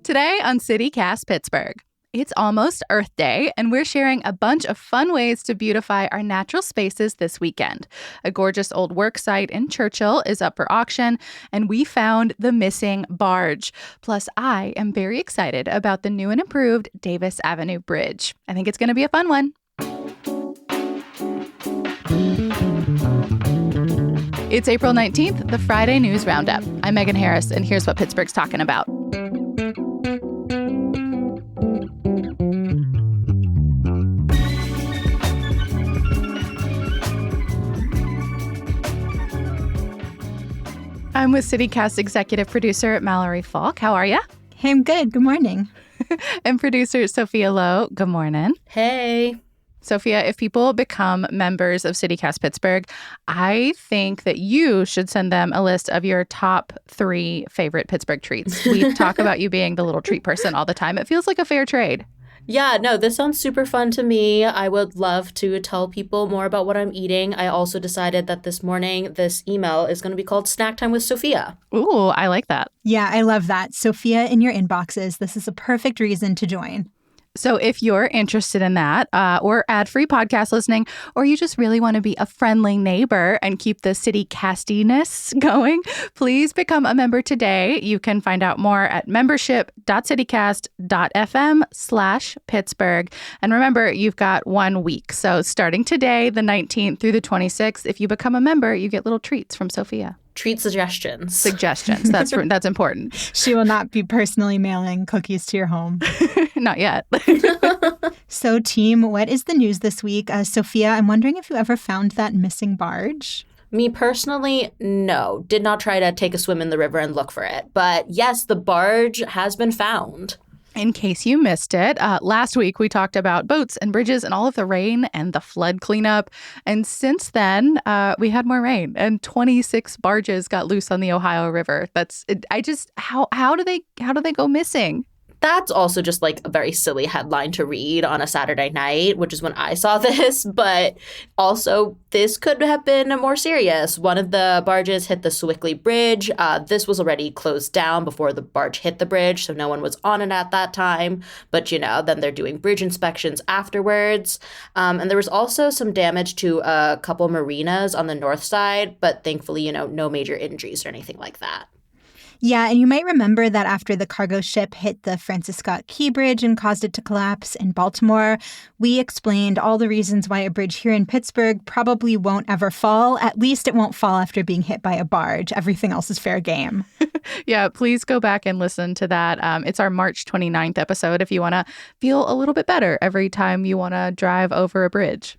Today on CityCast Pittsburgh, it's almost Earth Day, and we're sharing a bunch of fun ways to beautify our natural spaces this weekend. A gorgeous old work site in Churchill is up for auction, and we found the missing barge. Plus, I am very excited about the new and improved Davis Avenue Bridge. I think it's going to be a fun one. It's April 19th, the Friday News Roundup. I'm Megan Harris, and here's what Pittsburgh's talking about. I'm with CityCast executive producer Mallory Falk. How are you? Hey, I'm good. Good morning. And producer Sophia Lowe. Good morning. Hey. Sophia, if people become members of CityCast Pittsburgh, I think that you should send them a list of your top 3 favorite Pittsburgh treats. We talk about you being the little treat person all the time. It feels like a fair trade. Yeah, no, this sounds super fun to me. I would love to tell people more about what I'm eating. I also decided that this morning, this email is going to be called Snack Time with Sophia. Ooh, I like that. Yeah, I love that. Sophia in your inboxes. This is a perfect reason to join. So if you're interested in that or ad-free podcast listening, or you just really want to be a friendly neighbor and keep the CityCastiness going, please become a member today. You can find out more at membership.citycast.fm/Pittsburgh. And remember, you've got 1 week. So starting today, the 19th through the 26th, if you become a member, you get little treats from Sophia. Treat suggestions. Suggestions. That's important. She will not be personally mailing cookies to your home. Not yet. So, team, what is the news this week? Sophia, I'm wondering if you ever found that missing barge? Me personally, no. Did not try to take a swim in the river and look for it. But yes, the barge has been found. In case you missed it, last week we talked about boats and bridges and all of the rain and the flood cleanup. And since then, we had more rain and 26 barges got loose on the Ohio River. How do they go missing? That's also just like a very silly headline to read on a Saturday night, which is when I saw this. But also, this could have been more serious. One of the barges hit the Sewickley Bridge. This was already closed down before the barge hit the bridge, so no one was on it at that time. But, then they're doing bridge inspections afterwards. And there was also some damage to a couple marinas on the north side, but thankfully, no major injuries or anything like that. Yeah, and you might remember that after the cargo ship hit the Francis Scott Key Bridge and caused it to collapse in Baltimore, we explained all the reasons why a bridge here in Pittsburgh probably won't ever fall. At least it won't fall after being hit by a barge. Everything else is fair game. Yeah, please go back and listen to that. It's our March 29th episode if you want to feel a little bit better every time you want to drive over a bridge.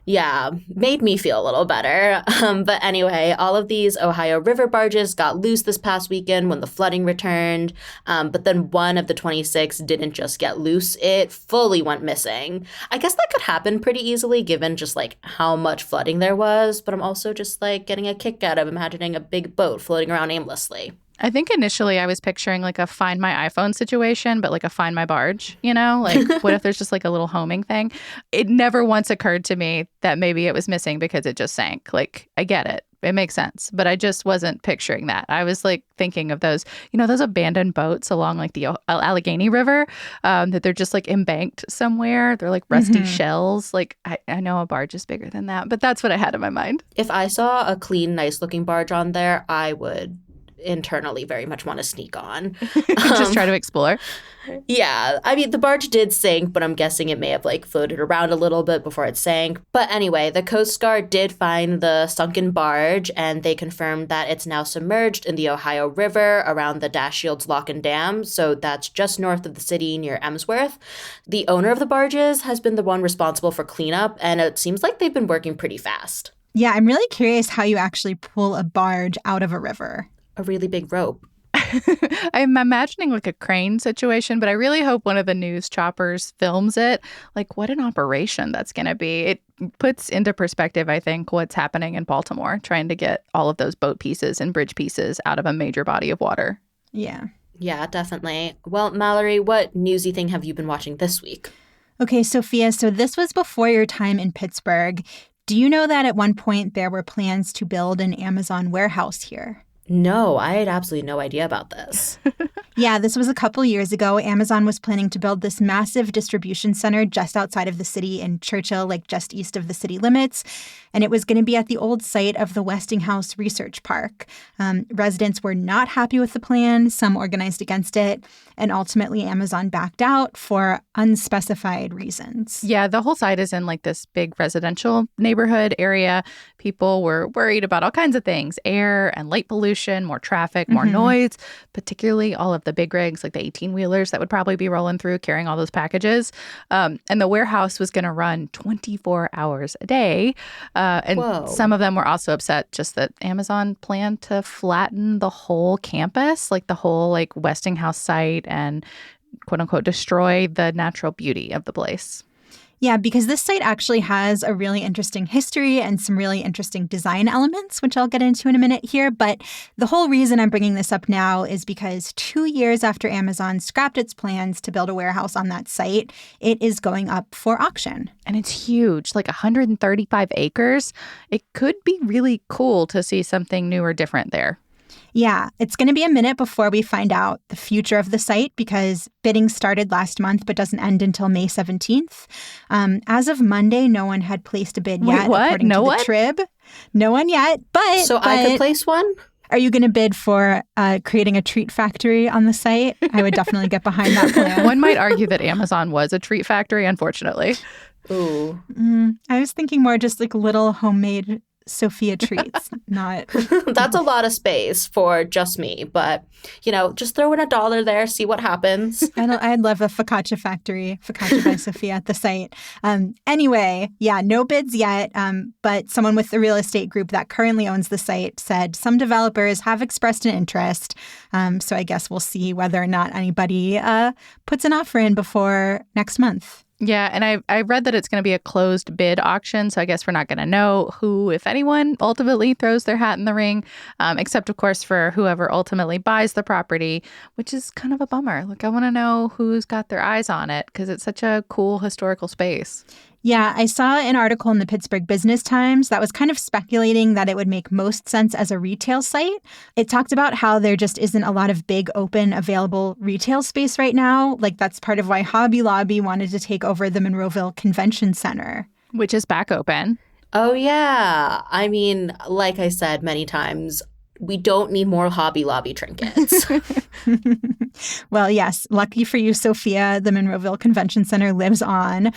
Yeah, made me feel a little better. But anyway, all of these Ohio River barges got loose this past weekend when the flooding returned. But then one of the 26 didn't just get loose, it fully went missing. I guess that could happen pretty easily given just like how much flooding there was. But I'm also just like getting a kick out of imagining a big boat floating around aimlessly. I think initially I was picturing like a Find My iPhone situation, but like a Find My Barge, Like what if there's just like a little homing thing? It never once occurred to me that maybe it was missing because it just sank. Like, I get it. It makes sense. But I just wasn't picturing that. I was like thinking of those, those abandoned boats along like the Allegheny River that they're just like embanked somewhere. They're like rusty shells. Like I know a barge is bigger than that, but that's what I had in my mind. If I saw a clean, nice looking barge on there, I would internally very much want to sneak on. Just try to explore. Yeah. I mean, the barge did sink, but I'm guessing it may have like floated around a little bit before it sank. But anyway, the Coast Guard did find the sunken barge and they confirmed that it's now submerged in the Ohio River around the Dash Shields Lock and Dam. So that's just north of the city near Emsworth. The owner of the barges has been the one responsible for cleanup, and it seems like they've been working pretty fast. Yeah, I'm really curious how you actually pull a barge out of a river. A really big rope. I'm imagining like a crane situation, but I really hope one of the news choppers films it. Like, what an operation that's going to be. It puts into perspective, I think, what's happening in Baltimore, trying to get all of those boat pieces and bridge pieces out of a major body of water. Yeah. Yeah, definitely. Well, Mallory, what newsy thing have you been watching this week? Okay, Sophia, so this was before your time in Pittsburgh. Do you know that at one point there were plans to build an Amazon warehouse here? No, I had absolutely no idea about this. Yeah, this was a couple years ago. Amazon was planning to build this massive distribution center just outside of the city in Churchill, like just east of the city limits. And it was going to be at the old site of the Westinghouse Research Park. Residents were not happy with the plan. Some organized against it. And ultimately, Amazon backed out for unspecified reasons. Yeah, the whole site is in like this big residential neighborhood area. People were worried about all kinds of things, air and light pollution, more traffic, more noise, particularly all of the big rigs, like the 18-wheelers that would probably be rolling through carrying all those packages. And the warehouse was going to run 24 hours a day. And some of them were also upset just that Amazon planned to flatten the whole campus, like the whole like Westinghouse site, and quote unquote destroy the natural beauty of the place. Yeah, because this site actually has a really interesting history and some really interesting design elements, which I'll get into in a minute here. But the whole reason I'm bringing this up now is because 2 years after Amazon scrapped its plans to build a warehouse on that site, it is going up for auction. And it's huge, like 135 acres. It could be really cool to see something new or different there. Yeah, it's going to be a minute before we find out the future of the site because bidding started last month but doesn't end until May 17th. As of Monday, no one had placed a bid yet. What? According to the Trib. No one yet, but... So I could place one? Are you going to bid for creating a treat factory on the site? I would definitely get behind that plan. One might argue that Amazon was a treat factory, unfortunately. Ooh. I was thinking more just like little homemade Sophia treats, not... That's a lot of space for just me, but, you know, just throw in $1 there, see what happens. I'd love a focaccia factory, focaccia by Sophia at the site. Anyway, yeah, no bids yet, but someone with the real estate group that currently owns the site said some developers have expressed an interest, so I guess we'll see whether or not anybody puts an offer in before next month. Yeah, and I read that it's going to be a closed bid auction, so I guess we're not going to know who, if anyone, ultimately throws their hat in the ring, except, of course, for whoever ultimately buys the property, which is kind of a bummer. Like, I want to know who's got their eyes on it because it's such a cool historical space. Yeah, I saw an article in the Pittsburgh Business Times that was kind of speculating that it would make most sense as a retail site. It talked about how there just isn't a lot of big, open, available retail space right now. Like, that's part of why Hobby Lobby wanted to take over the Monroeville Convention Center. Which is back open. Oh, yeah. I mean, like I said many times, we don't need more Hobby Lobby trinkets. Well, yes, lucky for you, Sophia, the Monroeville Convention Center lives on.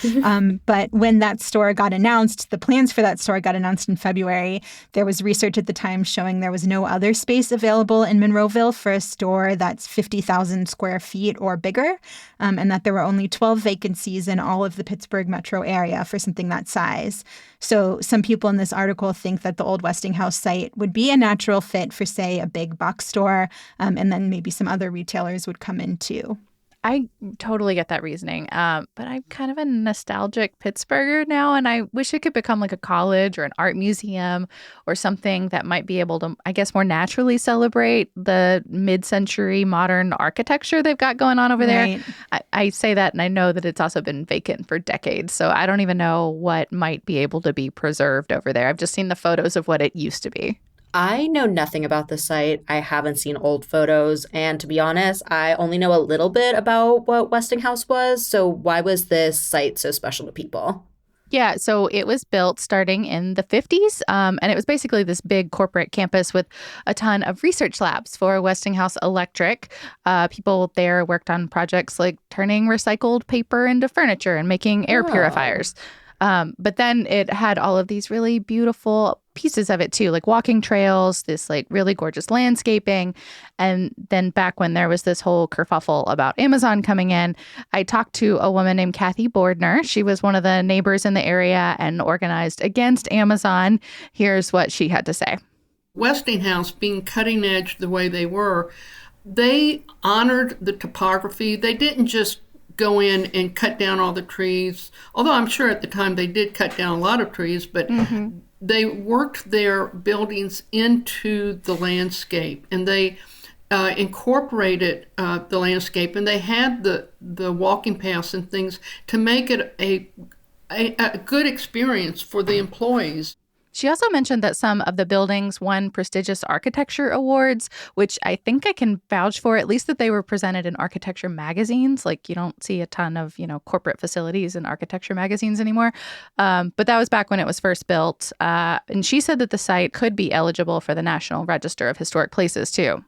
But when that store got announced, the plans for that store got announced in February, there was research at the time showing there was no other space available in Monroeville for a store that's 50,000 square feet or bigger, and that there were only 12 vacancies in all of the Pittsburgh metro area for something that size. So some people in this article think that the old Westinghouse site would be a natural fit for, say, a big box store, and then maybe some other retailers would come in too. I totally get that reasoning, but I'm kind of a nostalgic Pittsburgher now, and I wish it could become like a college or an art museum or something that might be able to, I guess, more naturally celebrate the mid-century modern architecture they've got going on over there. I say that, and I know that it's also been vacant for decades, so I don't even know what might be able to be preserved over there. I've just seen the photos of what it used to be. I know nothing about the site. I haven't seen old photos. And to be honest, I only know a little bit about what Westinghouse was. So why was this site so special to people? Yeah, so it was built starting in the 50s, and it was basically this big corporate campus with a ton of research labs for Westinghouse Electric. People there worked on projects like turning recycled paper into furniture and making air purifiers. But then it had all of these really beautiful pieces of it too, like walking trails, this like really gorgeous landscaping. And then back when there was this whole kerfuffle about Amazon coming in, I talked to a woman named Kathy Bordner. She was one of the neighbors in the area and organized against Amazon. Here's what she had to say. Westinghouse, being cutting edge the way they were, they honored the topography. They didn't just go in and cut down all the trees, although I'm sure at the time they did cut down a lot of trees, but they worked their buildings into the landscape, and they incorporated the landscape, and they had the walking paths and things to make it a good experience for the employees. She also mentioned that some of the buildings won prestigious architecture awards, which I think I can vouch for, at least that they were presented in architecture magazines. Like you don't see a ton of, corporate facilities in architecture magazines anymore. But that was back when it was first built. And she said that the site could be eligible for the National Register of Historic Places, too.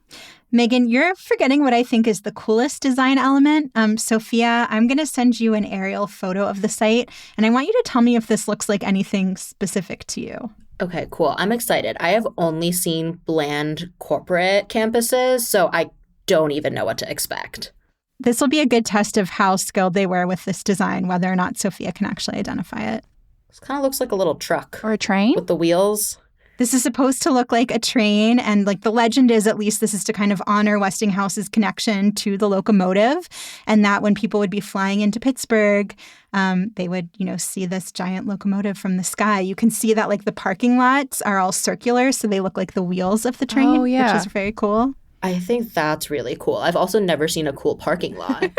Megan, you're forgetting what I think is the coolest design element. Sophia, I'm going to send you an aerial photo of the site, and I want you to tell me if this looks like anything specific to you. Okay, cool. I'm excited. I have only seen bland corporate campuses, so I don't even know what to expect. This will be a good test of how skilled they were with this design, whether or not Sophia can actually identify it. This kind of looks like a little truck. Or a train? With the wheels. This is supposed to look like a train, and the legend is, at least, this is to kind of honor Westinghouse's connection to the locomotive, and that when people would be flying into Pittsburgh, they would, see this giant locomotive from the sky. You can see that the parking lots are all circular, so they look like the wheels of the train, which is very cool. I think that's really cool. I've also never seen a cool parking lot.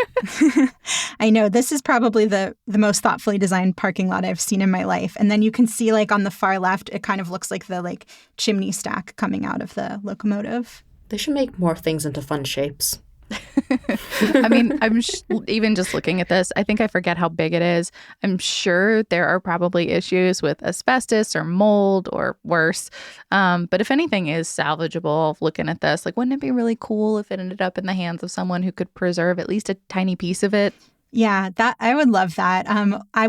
I know. This is probably the most thoughtfully designed parking lot I've seen in my life. And then you can see, on the far left, it kind of looks like the, chimney stack coming out of the locomotive. They should make more things into fun shapes. I mean, even just looking at this, I think I forget how big it is. I'm sure there are probably issues with asbestos or mold or worse. But if anything is salvageable, looking at this, wouldn't it be really cool if it ended up in the hands of someone who could preserve at least a tiny piece of it? Yeah, I would love that.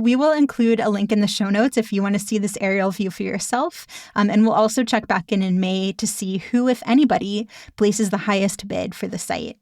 We will include a link in the show notes if you want to see this aerial view for yourself. And we'll also check back in May to see who, if anybody, places the highest bid for the site.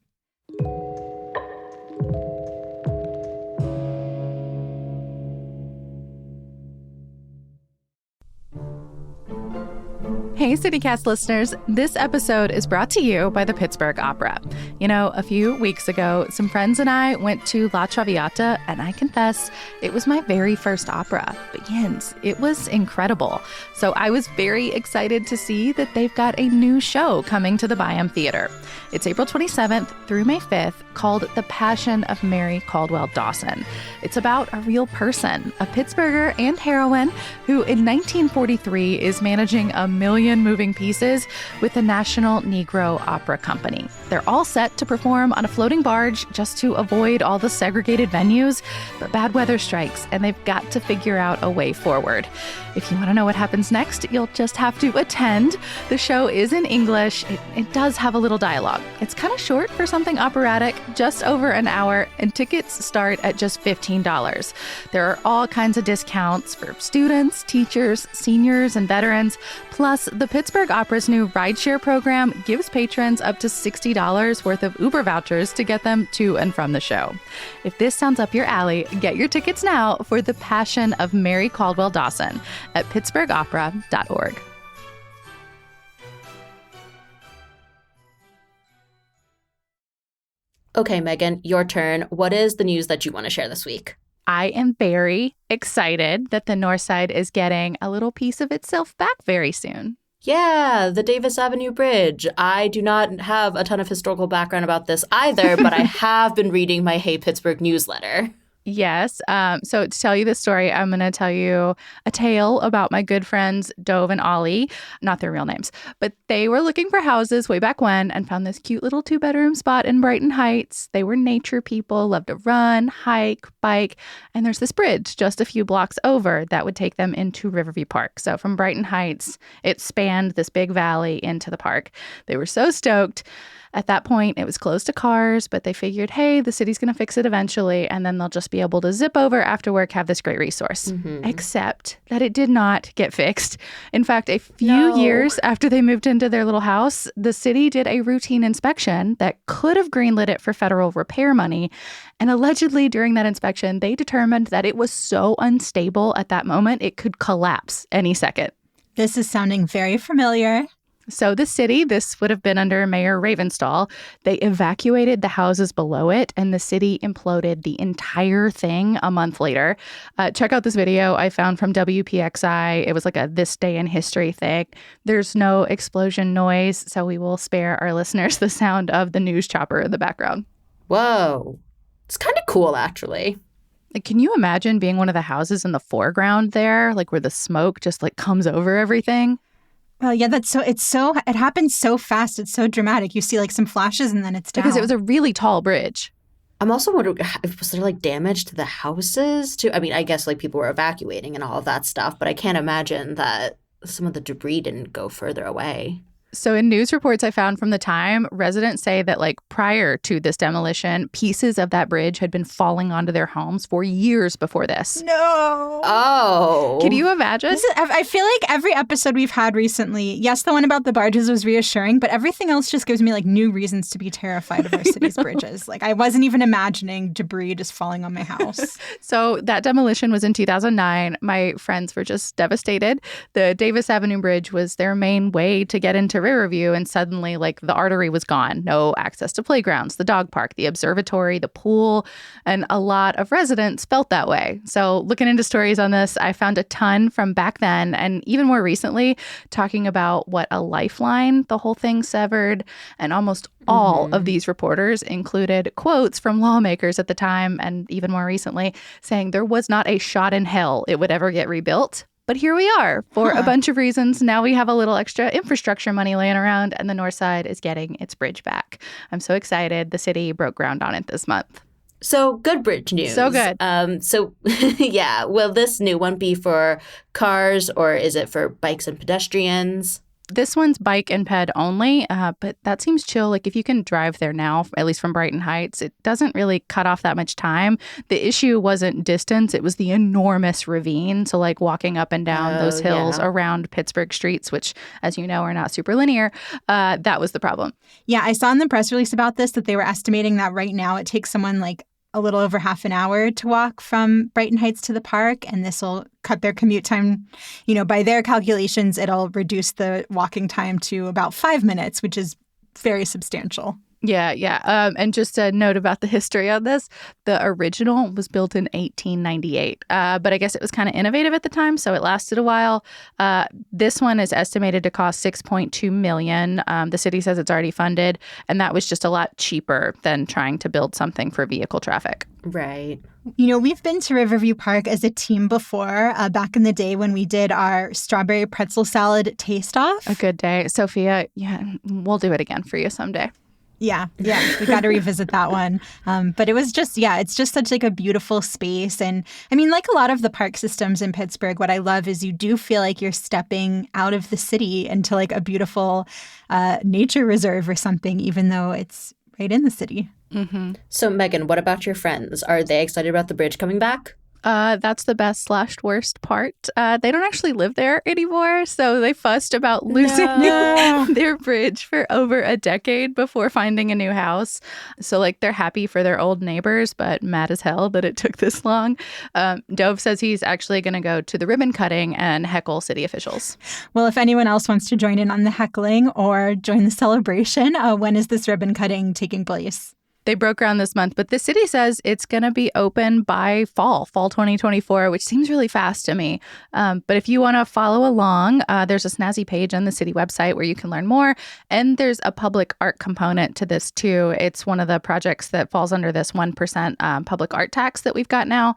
Hey, CityCast listeners. This episode is brought to you by the Pittsburgh Opera. A few weeks ago, some friends and I went to La Traviata, and I confess, it was my very first opera. But Jens, it was incredible. So I was very excited to see that they've got a new show coming to the Byam Theater. It's April 27th through May 5th, called The Passion of Mary Caldwell Dawson. It's about a real person, a Pittsburgher and heroine, who in 1943 is managing a million moving pieces with the National Negro Opera Company. They're all set to perform on a floating barge just to avoid all the segregated venues, but bad weather strikes and they've got to figure out a way forward. If you want to know what happens next, you'll just have to attend. The show is in English. It does have a little dialogue. It's kind of short for something operatic, just over an hour, and tickets start at just $15. There are all kinds of discounts for students, teachers, seniors, and veterans. Plus, the Pittsburgh Opera's new rideshare program gives patrons up to $60 worth of Uber vouchers to get them to and from the show. If this sounds up your alley, get your tickets now for The Passion of Mary Caldwell Dawson at pittsburghopera.org. Okay, Megan, your turn. What is the news that you want to share this week? I am very excited that the North Side is getting a little piece of itself back very soon. Yeah, the Davis Avenue Bridge. I do not have a ton of historical background about this either, but I have been reading my Hey Pittsburgh newsletter. Yes. So to tell you this story, I'm going to tell you a tale about my good friends Dove and Ollie. Not their real names, but they were looking for houses way back when and found this cute little 2-bedroom spot in Brighton Heights. They were nature people, loved to run, hike, bike, and there's this bridge just a few blocks over that would take them into Riverview Park. So from Brighton Heights, it spanned this big valley into the park. They were so stoked. At that point, it was closed to cars, but they figured, hey, the city's going to fix it eventually, and then they'll just be able to zip over after work, have this great resource. Mm-hmm. Except that it did not get fixed. In fact, a few years after they moved into their little house, the city did a routine inspection that could have greenlit it for federal repair money. And allegedly during that inspection, they determined that it was so unstable at that moment, it could collapse any second. This is sounding very familiar. So the city, this would have been under Mayor Ravenstall, they evacuated the houses below it and the city imploded the entire thing a month later. Check out this video I found from WPXI. It was like a This Day in History thing. There's no explosion noise, so we will spare our listeners the sound of the news chopper in the background. Whoa. It's kind of cool, actually. Like, can you imagine being one of the houses in the foreground there, like where the smoke just like comes over everything? Well, yeah, it happens so fast. It's so dramatic. You see like some flashes and then it's down. Because it was a really tall bridge. I'm also wondering, was there like damage to the houses too? I mean, I guess like people were evacuating and all of that stuff, but I can't imagine that some of the debris didn't go further away. So in news reports I found from the time, residents say that like prior to this demolition, pieces of that bridge had been falling onto their homes for years before this. No. Oh. Can you imagine? I feel like every episode we've had recently, yes, the one about the barges was reassuring, but everything else just gives me like new reasons to be terrified of our city's bridges. Like I wasn't even imagining debris just falling on my house. So that demolition was in 2009. My friends were just devastated. The Davis Avenue Bridge was their main way to get into Riverview, and suddenly like the artery was gone. No access to playgrounds, the dog park, the observatory, the pool, and a lot of residents felt that way. So looking into stories on this, I found a ton from back then and even more recently talking about what a lifeline the whole thing severed. And almost all of these reporters included quotes from lawmakers at the time and even more recently saying there was not a shot in hell it would ever get rebuilt. But here we are for a bunch of reasons. Now we have a little extra infrastructure money laying around and the north side is getting its bridge back. I'm so excited. The city broke ground on it this month. So good bridge news. So good. Yeah. Will this new one be for cars or is it for bikes and pedestrians? This one's bike and ped only, but that seems chill. Like if you can drive there now, at least from Brighton Heights, it doesn't really cut off that much time. The issue wasn't distance. It was the enormous ravine. So like walking up and down those hills around Pittsburgh streets, which, as you know, are not super linear. That was the problem. Yeah, I saw in the press release about this that they were estimating that right now it takes someone like a little over half an hour to walk from Brighton Heights to the park, and this will cut their commute time. You know, by their calculations, it'll reduce the walking time to about 5 minutes, which is very substantial. Yeah. And just a note about the history on this. The original was built in 1898, but I guess it was kind of innovative at the time, so it lasted a while. This one is estimated to cost $6.2 million. The city says it's already funded, and that was just a lot cheaper than trying to build something for vehicle traffic. Right. You know, we've been to Riverview Park as a team before, back in the day when we did our strawberry pretzel salad taste-off. A good day. Sophia, yeah, we'll do it again for you someday. Yeah, we got to revisit that one. But it was just, it's just such like a beautiful space. And I mean, like a lot of the park systems in Pittsburgh, what I love is you do feel like you're stepping out of the city into like a beautiful nature reserve or something, even though it's right in the city. Mm-hmm. So Megan, what about your friends? Are they excited about the bridge coming back? That's the best/worst part. They don't actually live there anymore, so they fussed about losing their bridge for over a decade before finding a new house. So, like, they're happy for their old neighbors, but mad as hell that it took this long. Dove says he's actually going to go to the ribbon cutting and heckle city officials. Well, if anyone else wants to join in on the heckling or join the celebration, when is this ribbon cutting taking place? They broke ground this month, but the city says it's going to be open by fall 2024, which seems really fast to me. But if you want to follow along, there's a snazzy page on the city website where you can learn more. And there's a public art component to this, too. It's one of the projects that falls under this 1% public art tax that we've got now.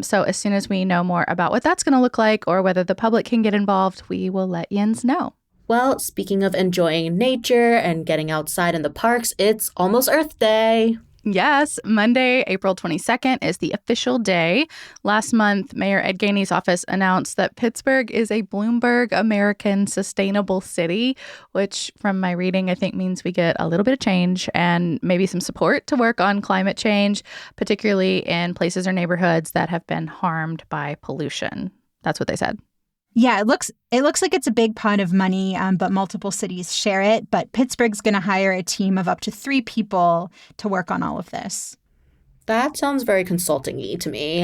So as soon as we know more about what that's going to look like or whether the public can get involved, we will let yins know. Well, speaking of enjoying nature and getting outside in the parks, it's almost Earth Day. Yes, Monday, April 22nd is the official day. Last month, Mayor Ed Gainey's office announced that Pittsburgh is a Bloomberg American Sustainable City, which from my reading, I think means we get a little bit of change and maybe some support to work on climate change, particularly in places or neighborhoods that have been harmed by pollution. That's what they said. Yeah, it looks like it's a big pot of money, but multiple cities share it. But Pittsburgh's going to hire a team of up to 3 people to work on all of this. That sounds very consulting-y to me.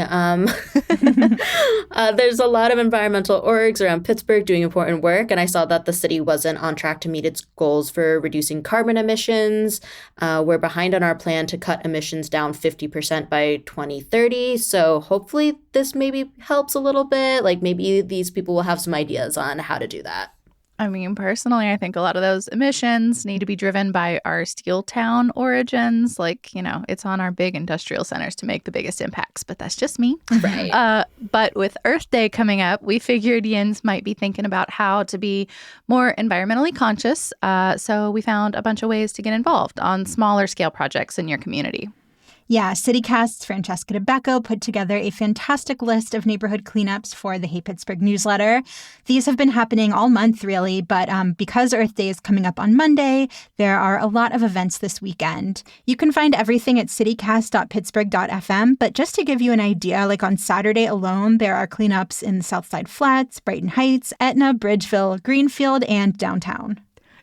There's a lot of environmental orgs around Pittsburgh doing important work, and I saw that the city wasn't on track to meet its goals for reducing carbon emissions. We're behind on our plan to cut emissions down 50% by 2030, so hopefully this maybe helps a little bit. Like maybe these people will have some ideas on how to do that. I mean, personally, I think a lot of those emissions need to be driven by our steel town origins. Like, it's on our big industrial centers to make the biggest impacts, but that's just me. Right. But with Earth Day coming up, we figured Yins might be thinking about how to be more environmentally conscious. So we found a bunch of ways to get involved on smaller scale projects in your community. Yeah, CityCast's Francesca DeBecco put together a fantastic list of neighborhood cleanups for the Hey Pittsburgh newsletter. These have been happening all month, really, but because Earth Day is coming up on Monday, there are a lot of events this weekend. You can find everything at citycast.pittsburgh.fm, but just to give you an idea, like on Saturday alone, there are cleanups in the Southside Flats, Brighton Heights, Etna, Bridgeville, Greenfield, and downtown.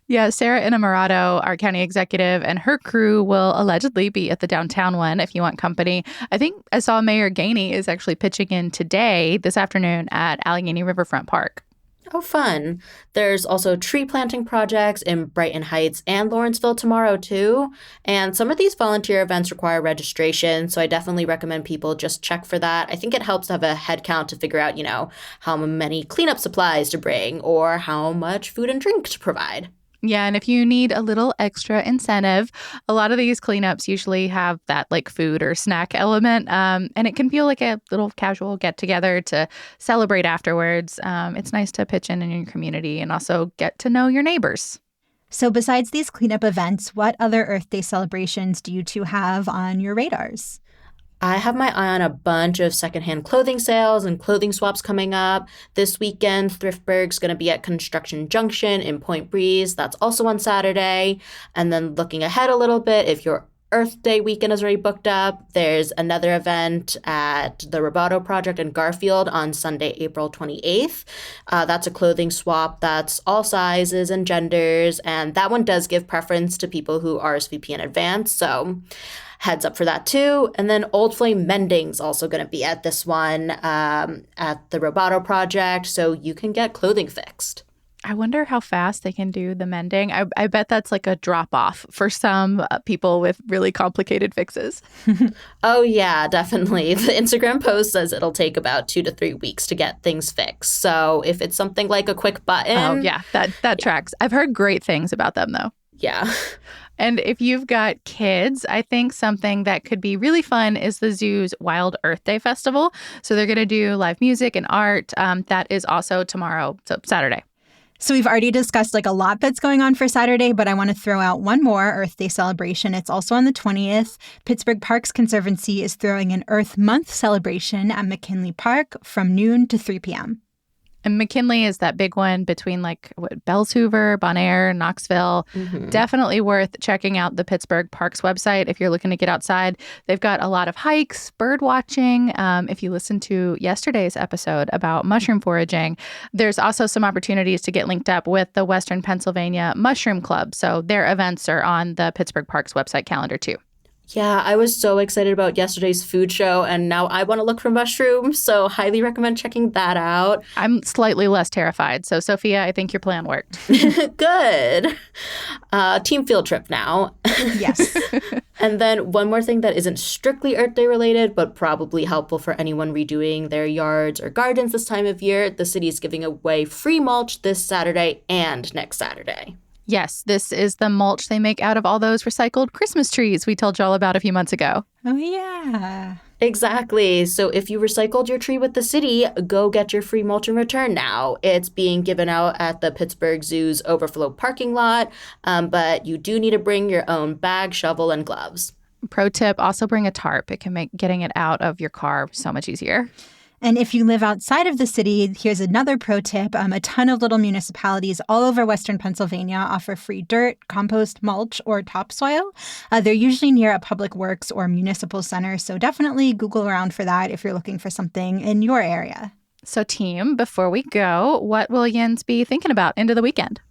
Yeah, Sarah Innamorato, our county executive, and her crew will allegedly be at the downtown one if you want company. I think I saw Mayor Gainey is actually pitching in this afternoon at Allegheny Riverfront Park. Oh, fun. There's also tree planting projects in Brighton Heights and Lawrenceville tomorrow, too. And some of these volunteer events require registration, so I definitely recommend people just check for that. I think it helps to have a head count to figure out, how many cleanup supplies to bring or how much food and drink to provide. Yeah, and if you need a little extra incentive, a lot of these cleanups usually have that like food or snack element, and it can feel like a little casual get together to celebrate afterwards. It's nice to pitch in your community and also get to know your neighbors. So besides these cleanup events, what other Earth Day celebrations do you two have on your radars? I have my eye on a bunch of secondhand clothing sales and clothing swaps coming up. This weekend, Thriftburg's going to be at Construction Junction in Point Breeze. That's also on Saturday. And then looking ahead a little bit, if your Earth Day weekend is already booked up, there's another event at the Roboto Project in Garfield on Sunday, April 28th. That's a clothing swap that's all sizes and genders, and that one does give preference to people who RSVP in advance, so heads up for that too. And then Old Flame Mending's also going to be at this one at the Roboto Project, so you can get clothing fixed. I wonder how fast they can do the mending. I bet that's like a drop off for some people with really complicated fixes. Oh, yeah, definitely. The Instagram post says it'll take about 2 to 3 weeks to get things fixed. So if it's something like a quick button. Oh, yeah, that tracks. I've heard great things about them, though. Yeah. And if you've got kids, I think something that could be really fun is the zoo's Wild Earth Day Festival. So they're going to do live music and art. That is also tomorrow, so Saturday. So we've already discussed like a lot that's going on for Saturday, but I want to throw out one more Earth Day celebration. It's also on the 20th. Pittsburgh Parks Conservancy is throwing an Earth Month celebration at McKinley Park from noon to 3 p.m. And McKinley is that big one between Bells Hoover, Bon Air, Knoxville. Mm-hmm. Definitely worth checking out the Pittsburgh Parks website if you're looking to get outside. They've got a lot of hikes, bird watching. If you listen to yesterday's episode about mushroom foraging, there's also some opportunities to get linked up with the Western Pennsylvania Mushroom Club. So their events are on the Pittsburgh Parks website calendar too. Yeah, I was so excited about yesterday's food show, and now I want to look for mushrooms, so highly recommend checking that out. I'm slightly less terrified, so Sophia, I think your plan worked. Good. Team field trip now. Yes. And then one more thing that isn't strictly Earth Day related, but probably helpful for anyone redoing their yards or gardens this time of year. The city is giving away free mulch this Saturday and next Saturday. Yes, this is the mulch they make out of all those recycled Christmas trees we told y'all about a few months ago. Oh, yeah. Exactly. So if you recycled your tree with the city, go get your free mulch in return now. It's being given out at the Pittsburgh Zoo's overflow parking lot, but you do need to bring your own bag, shovel, and gloves. Pro tip, also bring a tarp. It can make getting it out of your car so much easier. And if you live outside of the city, here's another pro tip. A ton of little municipalities all over Western Pennsylvania offer free dirt, compost, mulch, or topsoil. They're usually near a public works or municipal center, so definitely Google around for that if you're looking for something in your area. So team, before we go, what will Jens be thinking about into the weekend?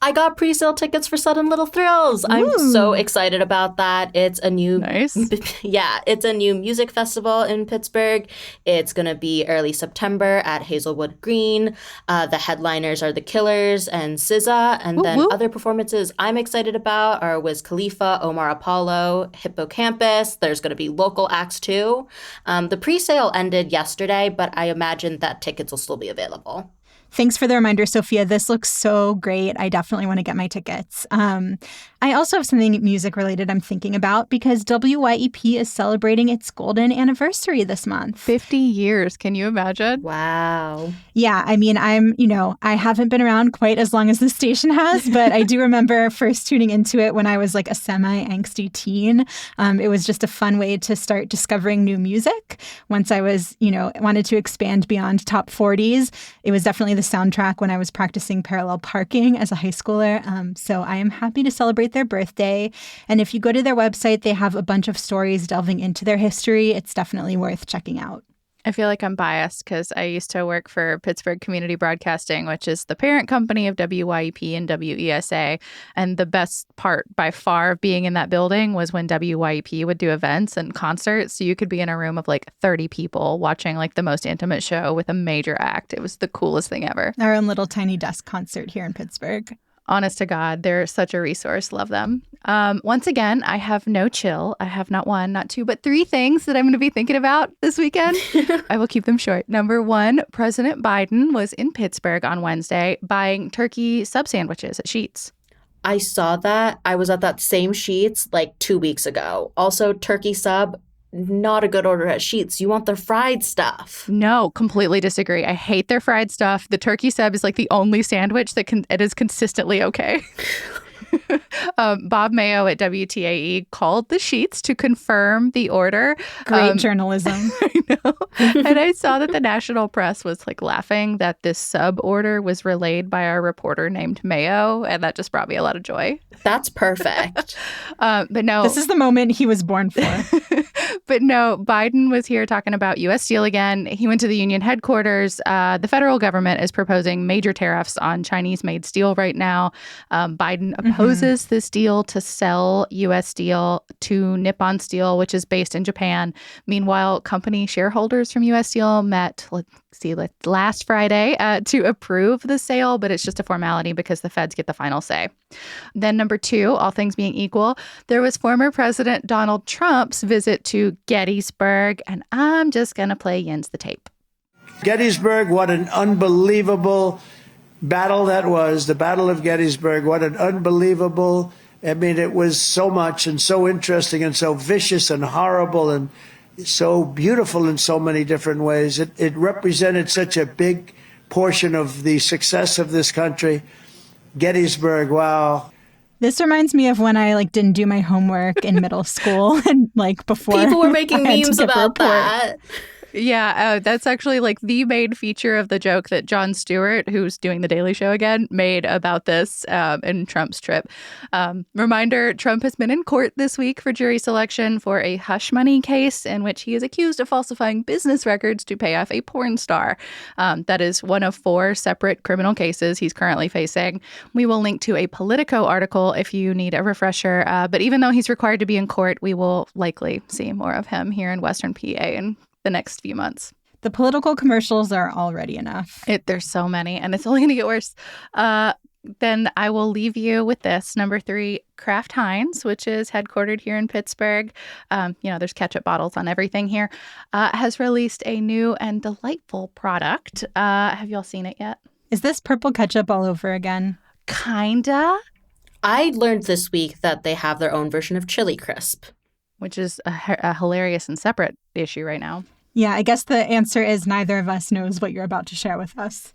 I got pre-sale tickets for Sudden Little Thrills. I'm so excited about that. It's a new, nice. It's a new music festival in Pittsburgh. It's going to be early September at Hazelwood Green. The headliners are The Killers and SZA. And then other performances I'm excited about are Wiz Khalifa, Omar Apollo, Hippocampus. There's going to be local acts too. The pre-sale ended yesterday, but I imagine that tickets will still be available. Thanks for the reminder, Sophia. This looks so great. I definitely want to get my tickets. I also have something music related I'm thinking about because WYEP is celebrating its golden anniversary this month. 50 years. Can you imagine? Wow. Yeah, I mean, I haven't been around quite as long as the station has, but I do remember first tuning into it when I was like a semi-angsty teen. It was just a fun way to start discovering new music. Once I was, wanted to expand beyond top 40s, it was definitely the soundtrack when I was practicing parallel parking as a high schooler. So I am happy to celebrate their birthday. And if you go to their website, they have a bunch of stories delving into their history. It's definitely worth checking out. I feel like I'm biased because I used to work for Pittsburgh Community Broadcasting, which is the parent company of WYEP and WESA. And the best part by far of being in that building was when WYEP would do events and concerts. So you could be in a room of like 30 people watching like the most intimate show with a major act. It was the coolest thing ever. Our own little tiny desk concert here in Pittsburgh. Honest to God, they're such a resource. Love them. Once again, I have no chill. I have not one, not two, but three things that I'm going to be thinking about this weekend. I will keep them short. Number one, President Biden was in Pittsburgh on Wednesday buying turkey sub sandwiches at Sheetz. I saw that. I was at that same Sheetz like 2 weeks ago. Also, turkey sub, not a good order at Sheetz. You want their fried stuff. No, completely disagree. I hate their fried stuff. The turkey sub is like the only sandwich that it is consistently okay. Bob Mayo at WTAE called the Sheetz to confirm the order. Great journalism. I know. And I saw that the national press was like laughing that this sub order was relayed by our reporter named Mayo. And that just brought me a lot of joy. That's perfect. But no. This is the moment he was born for. But no, Biden was here talking about U.S. Steel again. He went to the union headquarters. The federal government is proposing major tariffs on Chinese-made steel right now. Biden opposes this deal to sell U.S. Steel to Nippon Steel, which is based in Japan. Meanwhile, company shareholders from U.S. Steel met, last Friday to approve the sale, but it's just a formality because the feds get the final say. Then number two, all things being equal, there was former President Donald Trump's visit to Gettysburg, and I'm just going to play Jens the tape. Gettysburg, what an unbelievable battle that was, the Battle of Gettysburg. What an unbelievable, it was so much and so interesting and so vicious and horrible and so beautiful in so many different ways. It represented such a big portion of the success of this country. Gettysburg, wow. This reminds me of when I didn't do my homework in middle school and before. People were making memes about that. Yeah, that's actually the main feature of the joke that Jon Stewart, who's doing The Daily Show again, made about this in Trump's trip. Reminder, Trump has been in court this week for jury selection for a hush money case in which he is accused of falsifying business records to pay off a porn star. That is one of 4 separate criminal cases he's currently facing. We will link to a Politico article if you need a refresher. But even though he's required to be in court, we will likely see more of him here in Western PA in the next few months. The political commercials are already enough. There's so many, and it's only going to get worse. Then I will leave you with this. Number 3, Kraft Heinz, which is headquartered here in Pittsburgh. There's ketchup bottles on everything here, has released a new and delightful product. Have y'all seen it yet? Is this purple ketchup all over again? Kinda. I learned this week that they have their own version of Chili Crisp, which is a hilarious and separate issue right now. Yeah, I guess the answer is neither of us knows what you're about to share with us.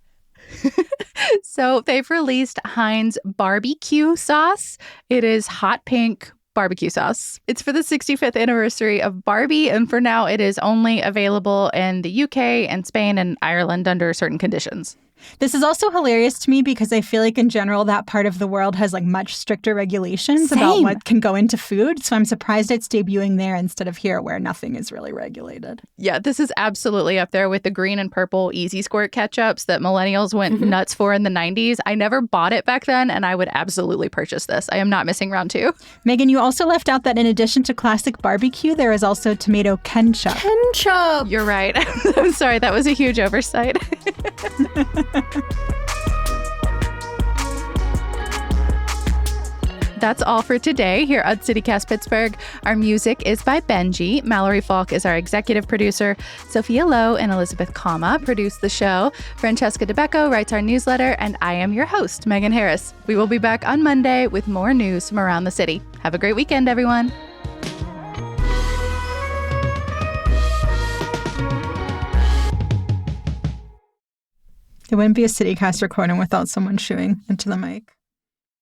So they've released Heinz barbecue sauce. It is hot pink barbecue sauce. It's for the 65th anniversary of Barbie, and for now it is only available in the UK and Spain and Ireland under certain conditions. This is also hilarious to me because I feel like in general that part of the world has much stricter regulations about what can go into food. So I'm surprised it's debuting there instead of here where nothing is really regulated. Yeah, this is absolutely up there with the green and purple Easy Squirt ketchups that millennials went nuts for in the 90s. I never bought it back then, and I would absolutely purchase this. I am not missing round 2. Megan, you also left out that in addition to classic barbecue, there is also tomato ketchup. Ketchup! You're right. I'm sorry, that was a huge oversight. That's all for today here at CityCast Pittsburgh. Our music is by Benji. Mallory Falk is our executive producer. Sophia Lowe and Elizabeth Kama produce the show. Francesca DeBecco writes our newsletter, and I am your host, Megan Harris. We will be back on Monday with more news from around the city. Have a great weekend, everyone. It wouldn't be a CityCast recording without someone shooing into the mic.